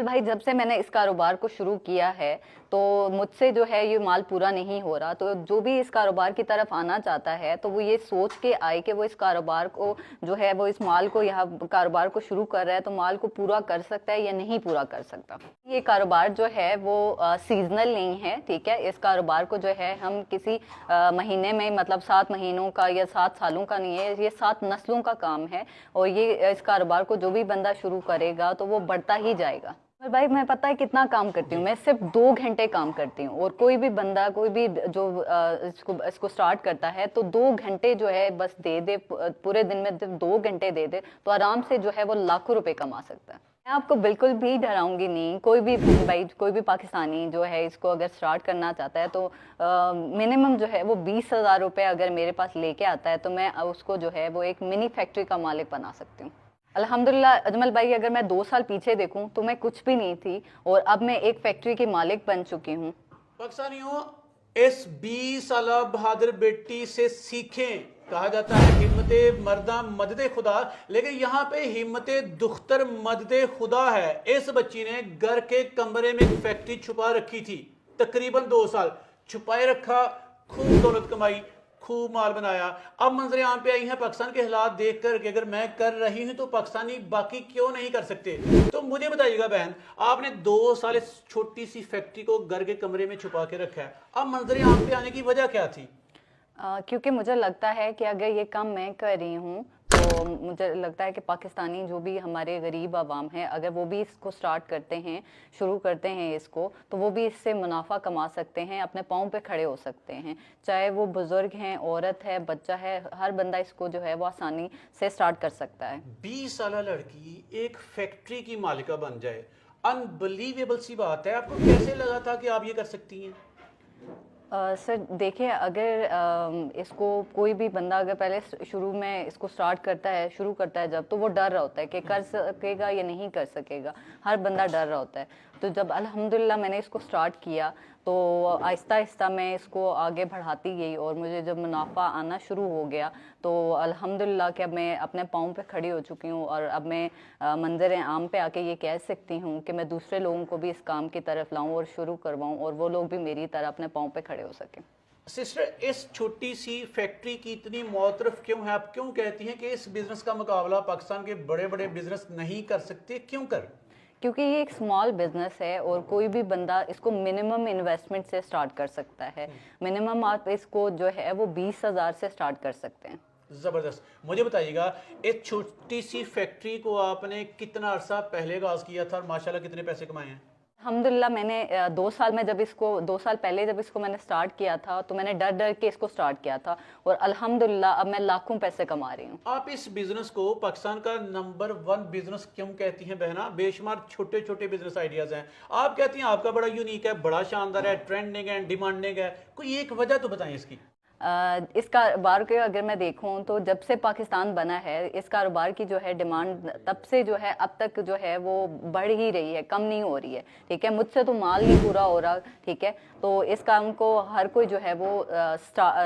भाई जब से मैंने इस कारोबार को शुरू किया है तो मुझसे जो है ये माल पूरा नहीं हो रहा। तो जो भी इस कारोबार की तरफ आना चाहता है तो वो ये सोच के आए कि वो इस कारोबार को जो है वो इस माल को यहाँ कारोबार को शुरू कर रहा है तो माल को पूरा कर सकता है या नहीं पूरा कर सकता। ये कारोबार जो है वो सीजनल नहीं है, ठीक है। इस कारोबार को जो है हम किसी महीने में मतलब 7 महीनों का या 7 सालों का नहीं है, ये 7 नस्लों का काम है। और ये इस कारोबार को जो भी बंदा शुरू करेगा तो वो बढ़ता ही जाएगा। और भाई मैं पता है कितना काम करती हूँ, मैं सिर्फ 2 घंटे काम करती हूँ। और कोई भी बंदा कोई भी जो इसको स्टार्ट करता है तो 2 घंटे जो है बस दे दे, पूरे दिन में जब 2 घंटे दे दे तो आराम से जो है वो लाखों रुपए कमा सकता है। मैं आपको बिल्कुल भी डराऊंगी नहीं। कोई भी भाई कोई भी पाकिस्तानी जो है इसको अगर स्टार्ट करना चाहता है तो मिनिमम जो है वो 20,000 रुपये अगर मेरे पास लेके आता है तो मैं उसको जो है वो एक मिनी फैक्ट्री का मालिक बना सकती हूँ। अल्हम्दुलिल्लाह अजमल भाई, अगर मैं 2 साल पीछे देखूं तो मैं कुछ भी नहीं थी और अब मैं एक फैक्ट्री की मालिक बन चुकी हूँ। पाकिस्तानियों, इस 20 साल बहादुर बेटी से सीखें। कहा जाता है हिम्मत मर्दा मदद खुदा, लेकिन यहाँ पे हिम्मत दुख्तर मदद खुदा है। इस बच्ची ने घर के कमरे में एक फैक्ट्री छुपा रखी थी, तकरीबन 2 साल छुपाए रखा, खूब दौलत कमाई, खूब माल बनाया। अब मंजर आम पे आई हैं पाकिस्तान के हालात देख कर कि अगर मैं कर रही हूं तो पाकिस्तानी बाकी क्यों नहीं कर सकते। तो मुझे बताइएगा बहन, आपने 2 साल इस छोटी सी फैक्ट्री को घर के कमरे में छुपा के रखा है, अब मंजर आम पे आने की वजह क्या थी? क्योंकि मुझे लगता है कि अगर ये काम मैं कर रही हूँ तो मुझे लगता है कि पाकिस्तानी जो भी हमारे गरीब आवाम हैं अगर वो भी इसको स्टार्ट करते हैं, शुरू करते हैं इसको, तो वो भी इससे मुनाफा कमा सकते हैं, अपने पाँव पे खड़े हो सकते हैं। चाहे वो बुजुर्ग हैं, औरत है, बच्चा है, हर बंदा इसको जो है वो आसानी से स्टार्ट कर सकता है। 20 साल लड़की एक फैक्ट्री की मालिका बन जाए, अनबिलीवेबल सी बात है। आपको कैसे लगा था कि आप ये कर सकती हैं? सर देखिए, अगर इसको कोई भी बंदा अगर पहले शुरू में इसको स्टार्ट करता है, शुरू करता है जब, तो वो डर रहा होता है कि कर सकेगा या नहीं कर सकेगा। हर बंदा डर रहा होता है। तो जब अल्हम्दुलिल्लाह मैंने इसको स्टार्ट किया तो आहिस्ता आहिस्ता मैं इसको आगे बढ़ाती गई और मुझे जब मुनाफा आना शुरू हो गया तो अल्हम्दुलिल्लाह कि अब मैं अपने पाँव पे खड़ी हो चुकी हूँ। और अब मैं मंजर आम पे आके ये कह सकती हूँ कि मैं दूसरे लोगों को भी इस काम की तरफ लाऊं और शुरू करवाऊं और वो लोग भी मेरी तरह अपने पाँव पे खड़े हो सकें। सिस्टर, इस छोटी सी फैक्ट्री की इतनी मौतरफ क्यों है? आप क्यों कहती हैं कि इस बिजनेस का मुकाबला पाकिस्तान के बड़े बड़े बिजनेस नहीं कर सकते? क्यों कर? क्योंकि ये एक स्मॉल बिजनेस है और कोई भी बंदा इसको मिनिमम इन्वेस्टमेंट से स्टार्ट कर सकता है। मिनिमम आप इसको जो है वो 20,000 से स्टार्ट कर सकते हैं। जबरदस्त। मुझे बताइएगा, इस छोटी सी फैक्ट्री को आपने कितना अरसा पहले आगाज किया था और माशाल्लाह कितने पैसे कमाए हैं? अल्हम्दुलिल्लाह मैंने 2 साल में जब इसको 2 साल पहले जब इसको मैंने स्टार्ट किया था तो मैंने डर डर के इसको स्टार्ट किया था और अल्हम्दुलिल्लाह अब मैं लाखों पैसे कमा रही हूँ। आप इस बिजनेस को पाकिस्तान का नंबर 1 बिजनेस क्यों कहती हैं बहना? बेशुमार छोटे छोटे बिजनेस आइडियाज हैं, आप कहती हैं आपका बड़ा यूनिक है, बड़ा शानदार है, ट्रेंडिंग है, डिमांडिंग है। कोई एक वजह तो बताएं इसकी। इस कारोबार के अगर मैं देखूं तो जब से पाकिस्तान बना है इस कारोबार की जो है डिमांड तब से जो है अब तक जो है वो बढ़ ही रही है, कम नहीं हो रही है। ठीक है, मुझसे तो माल नहीं पूरा हो रहा। ठीक है, तो इस काम को हर कोई जो है वो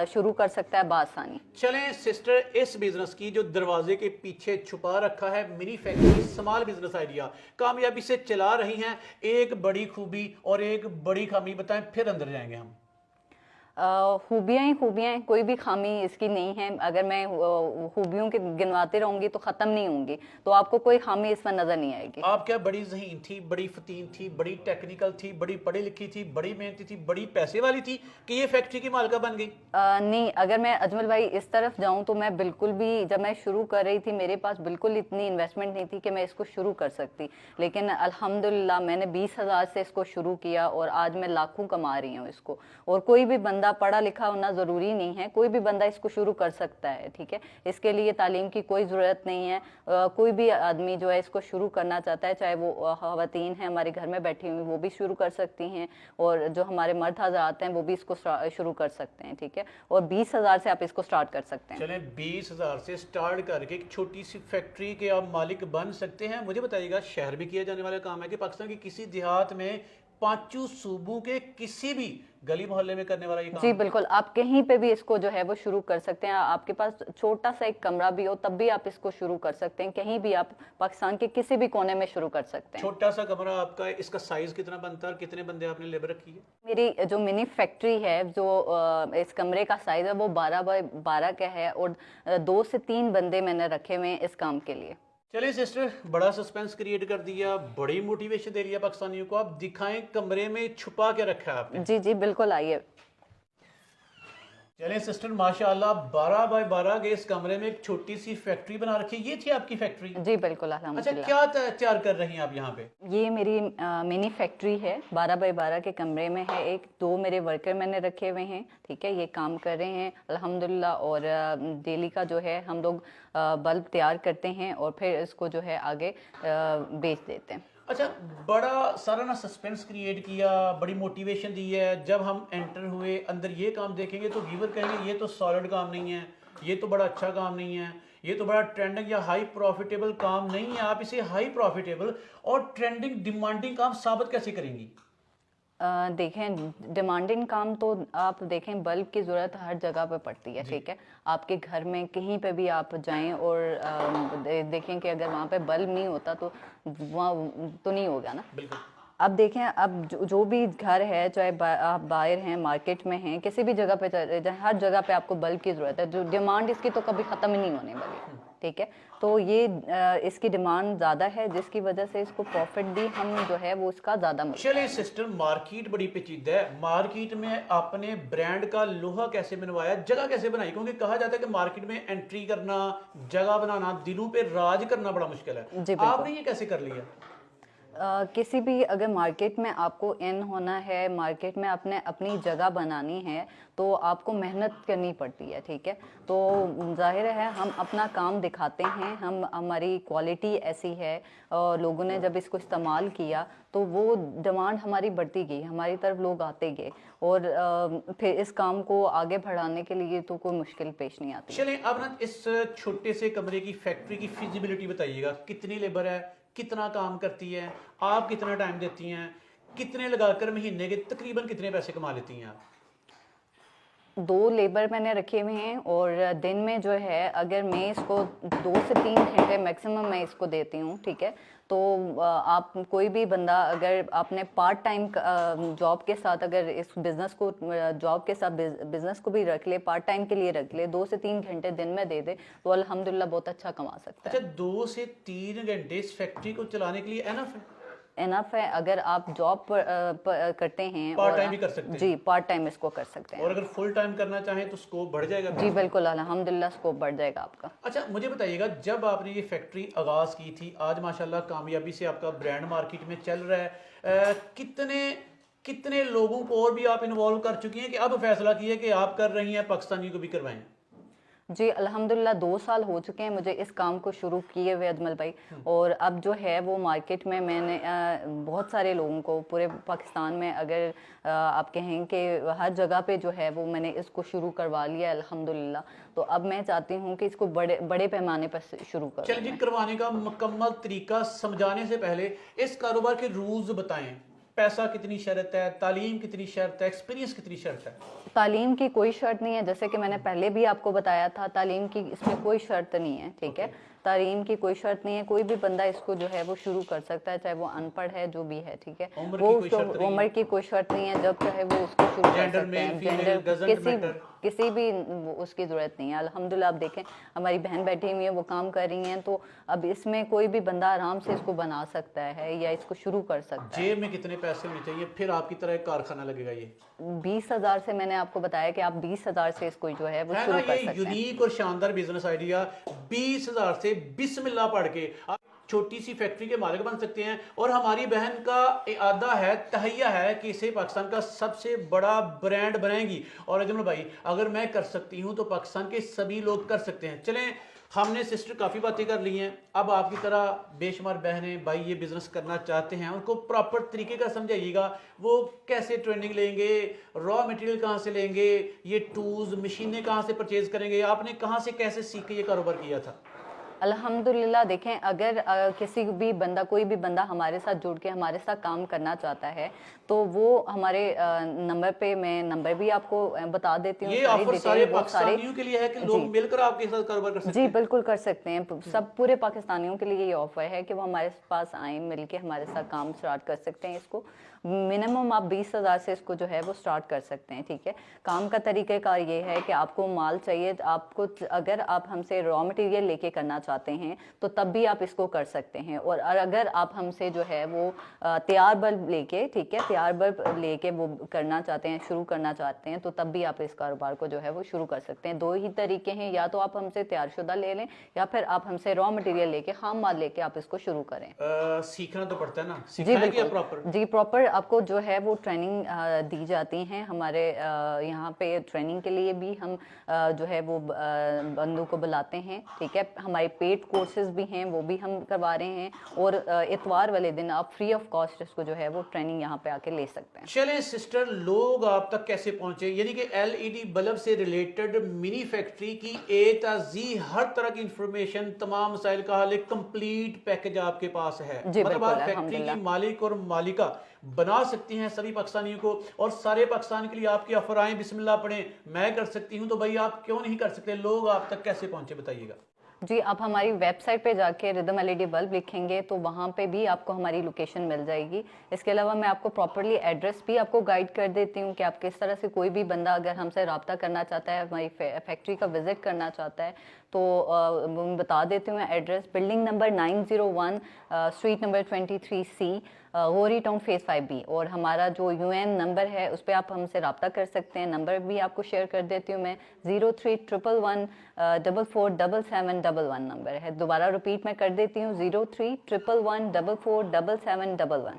शुरू कर सकता है बासानी। चलें सिस्टर, इस बिजनेस की जो दरवाजे के पीछे छुपा रखा है mini factory small business idea, कामयाबी से चला रही हैं, एक बड़ी खूबी और एक बड़ी खामी बताएं, फिर अंदर जाएंगे हम। खूबियाँ ही खूबियाँ हैं, कोई भी खामी इसकी नहीं है। अगर मैं खूबियों के गिनवाते रहूंगी तो ख़त्म नहीं होंगी, तो आपको कोई खामी इसमें नज़र नहीं आएगी। आप क्या बड़ी ज़हीन थी, बड़ी फतीन थी, बड़ी टेक्निकल थी, बड़ी पढ़ी लिखी थी, बड़ी मेहनती थी, बड़ी पैसे वाली थी कि ये फैक्ट्री की मालिका बन गई? नहीं, अगर मैं अजमल भाई इस तरफ जाऊं तो मैं बिल्कुल भी, जब मैं शुरू कर रही थी मेरे पास बिल्कुल इतनी इन्वेस्टमेंट नहीं थी कि मैं इसको शुरू कर सकती। लेकिन अल्हम्दुलिल्लाह मैंने 20,000 से इसको शुरू किया और आज मैं लाखों कमा रही हूँ इसको। और कोई भी बंदा पढ़ा लिखा होना ज़रूरी नहीं है, कोई भी बंदा इसको शुरू कर सकता है। ठीक है, इसके लिए तालीम की कोई ज़रूरत नहीं है। कोई भी आदमी जो है इसको शुरू करना चाहता है, चाहे वो ख़वातीन हैं हमारे घर में बैठी हुई, वो भी शुरू कर सकती हैं, और जो हमारे मर्द हज़रात हैं वो भी इसको शुरू कर सकते हैं। ठीक है, और 20,000 से आप इसको स्टार्ट कर सकते हैं। चलें, 20,000 से स्टार्ट करके एक छोटी सी फैक्ट्री के आप मालिक बन सकते हैं। मुझे बताइएगा, शहर भी किया जाने वाला काम है कि पाकिस्तान के किसी देहात में पांचों सूबों के किसी भी गली मोहल्ले में करने वाला ये काम जी है? बिल्कुल, आप कहीं पे भी इसको जो है वो शुरू कर सकते हैं। आपके पास छोटा सा एक कमरा भी हो तब भी आप इसको शुरू कर सकते हैं। कहीं भी आप पाकिस्तान के किसी भी कोने में शुरू कर सकते हैं। छोटा सा कमरा आपका, इसका साइज कितना बनता है और कितने बंदे आपने लेबर रखी है? मेरी जो मिनी फैक्ट्री है, जो इस कमरे का साइज है वो 12 बाय 12 का है, और 2 से 3 बंदे मैंने रखे हुए हैं इस काम के लिए। चलिए सिस्टर, बड़ा सस्पेंस क्रिएट कर दिया, बड़ी मोटिवेशन दे रही है पाकिस्तानियों को। आप दिखाएं कमरे में छुपा के रखा है आपने। जी जी बिल्कुल, आइए। चलिए सिस्टर, माशाल्लाह 12 बाय 12 के इस कमरे में एक छोटी सी फैक्ट्री बना रखी है। ये थी आपकी फैक्ट्री? जी बिल्कुल, अच्छा, अल्हम्दुलिल्लाह। क्या तैयार कर रही हैं आप यहाँ पे? ये मेरी मिनी फैक्ट्री है, 12 बाय 12 के कमरे में है। एक 2 मेरे वर्कर मैंने रखे हुए हैं, ठीक है, ये काम कर रहे हैं अल्हम्दुलिल्लाह। और डेली का जो है हम लोग बल्ब तैयार करते हैं और फिर इसको जो है आगे बेच देते हैं। अच्छा, बड़ा सारा ना सस्पेंस क्रिएट किया, बड़ी मोटिवेशन दी है। जब हम एंटर हुए अंदर ये काम देखेंगे तो व्यूअर कहेंगे ये तो सॉलिड काम नहीं है, ये तो बड़ा अच्छा काम नहीं है, ये तो बड़ा ट्रेंडिंग या हाई प्रॉफिटेबल काम नहीं है। आप इसे हाई प्रॉफिटेबल और ट्रेंडिंग डिमांडिंग काम साबित कैसे करेंगी? देखें, डिमांडिंग काम तो आप देखें, बल्ब की ज़रूरत हर जगह पे पड़ती है, ठीक है। आपके घर में कहीं पे भी आप जाएं और देखें कि अगर वहाँ पे बल्ब नहीं होता तो वहाँ तो नहीं होगा ना। बिल्कुल। अब देखें, अब जो भी घर है, चाहे आप बाहर हैं, मार्केट में हैं, किसी भी जगह पे चले जाएं, हर जगह पे आपको बल्ब की ज़रूरत है। जो डिमांड इसकी तो कभी ख़त्म ही नहीं होने वाली, ठीक है। तो ये इसकी डिमांड ज़्यादा है, जिसकी वजह से इसको प्रॉफिट भी हम जो है वो इसका ज़्यादा मिलता है। चलिए सिस्टर, मार्केट बड़ी पेचीदा है। मार्केट में आपने ब्रांड का लोहा कैसे बनवाया, जगह कैसे बनाई? क्योंकि कहा जाता है कि मार्केट में एंट्री करना, जगह बनाना, दिलों पे राज करना बड़ा मुश्किल है। जी बिल्कुल। आपने ये कैसे कर लिया? किसी भी अगर मार्केट में आपको इन होना है, मार्केट में आपने अपनी जगह बनानी है, तो आपको मेहनत करनी पड़ती है, ठीक है। तो जाहिर है हम अपना काम दिखाते हैं, हम हमारी क्वालिटी ऐसी है, और लोगों ने जब इसको इस्तेमाल किया तो वो डिमांड हमारी बढ़ती गई, हमारी तरफ लोग आते गए, और फिर इस काम को आगे बढ़ाने के लिए तो कोई मुश्किल पेश नहीं आती। चलिए अब ना इस छोटे से कमरे की फैक्ट्री की फिजिबिलिटी बताइएगा। कितनी लेबर है, कितना काम करती है, आप कितना टाइम देती हैं, कितने लगाकर महीने के तकरीबन कितने पैसे कमा लेती हैं आप? 2 लेबर मैंने रखे हुए हैं, और दिन में जो है अगर मैं इसको 2 से 3 घंटे मैक्सिमम मैं इसको देती हूँ, ठीक है। तो आप कोई भी बंदा अगर आपने पार्ट टाइम जॉब के साथ अगर इस बिज़नेस को जॉब के साथ बिज़नेस को भी रख ले, पार्ट टाइम के लिए रख ले, 2 से 3 घंटे दिन में दे दे, तो अल्हम्दुलिल्लाह बहुत अच्छा कमा सकता है। अच्छा, 2 से 3 घंटे इस फैक्ट्री को चलाने के लिए एनफ है? एनफ है। अगर आप जॉब करते हैं पार्ट और टाइम भी कर सकते हैं? जी, पार्ट टाइम इसको कर सकते हैं। और अगर फुल टाइम करना चाहें तो स्कोप बढ़ जाएगा? जी बिल्कुल, अल्हम्दुलिल्लाह स्कोप बढ़ जाएगा आपका। अच्छा, मुझे बताइएगा, जब आपने ये फैक्ट्री आगाज की थी, आज माशाल्लाह कामयाबी से आपका ब्रांड मार्केट में चल रहा है, कितने कितने लोगों को और भी आप इन्वॉल्व कर चुकी हैं कि अब फैसला किया कि आप कर रही हैं, पाकिस्तानियों को भी करवाएं? जी अल्हम्दुलिल्लाह 2 साल हो चुके हैं मुझे इस काम को शुरू किए हुए अजमल भाई, और अब जो है वो मार्केट में मैंने बहुत सारे लोगों को पूरे पाकिस्तान में, अगर आप कहें कि हर जगह पे जो है वो मैंने इसको शुरू करवा लिया है अल्हम्दुलिल्लाह। तो अब मैं चाहती हूँ कि इसको बड़े बड़े पैमाने पर शुरू करूँ। चलिए जी, करवाने का मुकम्मल तरीका समझाने से पहले इस कारोबार के रूल्स बताएं। पैसा कितनी शर्त है, तालीम कितनी शर्त है, एक्सपीरियंस कितनी शर्त है? तालीम की कोई शर्त नहीं है, जैसे कि मैंने पहले भी आपको बताया था, तालीम की इसमें कोई शर्त नहीं है, ठीक है। तालीम की कोई शर्त नहीं है, कोई भी बंदा इसको जो है वो शुरू कर सकता है, चाहे वो अनपढ़ है, जो भी है, ठीक है। वो उसको उम्र की कोई शर्त नहीं है, जब चाहे वो उसको शुरू कर सकते हैं। जेंडर किसी भी उसकी ज़रूरत नहीं है। अल्हम्दुलिल्लाह आप देखें हमारी बहन बैठी हुई है, वो काम कर रही हैं, तो अब इसमें कोई भी बंदा आराम से इसको बना सकता है या इसको शुरू कर सकता है। जेब में कितने पैसे होने चाहिए फिर आपकी तरह एक कारखाना लगेगा? ये 20,000 से मैंने आपको बताया कि आप 20,000 से इसको जो है वो शुरू कर सकते हैं। यूनिक और शानदार बिजनेस आइडिया। 20,000 से बिस्मिल्लाह पढ़ के आप छोटी सी फैक्ट्री के मालिक बन सकते हैं। और हमारी बहन का इरादा है, तहैया है कि इसे पाकिस्तान का सबसे बड़ा ब्रांड बनाएंगी। और अजमल भाई, अगर मैं कर सकती हूं तो पाकिस्तान के सभी लोग कर सकते हैं। चलें, हमने सिस्टर काफ़ी बातें कर ली हैं, अब आपकी तरह बेशुमार बहनें भाई ये बिज़नेस करना चाहते हैं, उनको प्रॉपर तरीके का समझाइएगा। वो कैसे ट्रेनिंग लेंगे, रॉ मटेरियल कहाँ से लेंगे, ये टूल्स मशीनें कहाँ से परचेज करेंगे, आपने कहाँ से कैसे सीख के ये कारोबार किया था? अल्हम्दुलिल्लाह देखें, अगर किसी भी बंदा, कोई भी बंदा हमारे साथ जुड़ के हमारे साथ काम करना चाहता है तो वो हमारे नंबर पे, मैं नंबर भी आपको बता देती हूँ, ये सारी ऑफर सारे डिटेल, वो सारे। पाकिस्तानियों के लिए है कि जी लोग मिलकर आपके साथ कारोबार कर सकते जी हैं? बिल्कुल कर सकते हैं, सब पूरे पाकिस्तानियों के लिए ये ऑफर है कि वो हमारे पास आए, मिलके हमारे साथ काम स्टार्ट कर सकते हैं। इसको मिनिमम आप 20,000 से इसको जो है वो स्टार्ट कर सकते हैं, ठीक है। काम का तरीक़ेकार ये है कि आपको माल चाहिए, आपको अगर आप हमसे रॉ मटेरियल लेके करना चाहते हैं तो तब भी आप इसको कर सकते हैं, और अगर आप हमसे जो है वो तैयार बल्ब लेके, ठीक है, तैयार बल्ब लेके वो करना चाहते हैं, शुरू करना चाहते हैं, तो तब भी आप इस कारोबार को जो है वो शुरू कर सकते हैं। दो ही तरीके हैं, या तो आप हमसे तैयारशुदा ले लें या फिर आप हमसे रॉ मटेरियल लेके, खाम माल लेके आप इसको शुरू करें। सीखना तो पड़ता है ना, जी सीखना है क्या बिल्कुल, प्रॉपर? जी प्रॉपर आपको जो है वो ट्रेनिंग दी जाती हैं हमारे यहाँ पे। ट्रेनिंग के लिए भी हम जो है वो बंदों को बुलाते हैं, ठीक है। हमारे पेड कोर्सेज भी हैं, वो भी हम करवा रहे हैं, और इतवार वाले दिन आप फ्री ऑफ कॉस्ट इसको जो है वो ट्रेनिंग यहाँ पे आके ले सकते हैं। चलें सिस्टर, लोग आप तक कैसे पहुंचे? यानी कि एलईडी बल्ब से रिलेटेड मिनी फैक्ट्री की ए ता जी हर तरह की इंफॉर्मेशन, तमाम मसाइल का हल, एक कंप्लीट पैकेज आपके पास है। जी मतलब बिल्कुल, आप फैक्ट्री की अल्हम्दुलिल्लाह। मालिक और मालिका बना सकती हैं सभी पाकिस्तानियों को, और सारे पाकिस्तान के लिए आपकी ऑफर आए, बिस्मिल्लाह पढ़ें, मैं कर सकती हूँ, तो भाई आप क्यों नहीं कर सकते? लोग आप तक कैसे पहुंचे बताइएगा। जी, आप हमारी वेबसाइट पे जाके रिदम एलईडी बल्ब लिखेंगे तो वहाँ पे भी आपको हमारी लोकेशन मिल जाएगी। इसके अलावा मैं आपको प्रॉपर्ली एड्रेस भी आपको गाइड कर देती हूँ कि आप किस तरह से, कोई भी बंदा अगर हमसे रब्ता करना चाहता है, हमारी फैक्ट्री का विजिट करना चाहता है, तो बता देती हूँ मैं address. Building number 901, street number 23C, गोरी टाउन फेज 5B, और हमारा जो यूएन नंबर है उस पर आप हमसे रब्ता कर सकते हैं। नंबर भी आपको शेयर कर देती हूँ मैं, 0311 447711 नंबर है। दोबारा रिपीट मैं कर देती हूँ, 0311 447711।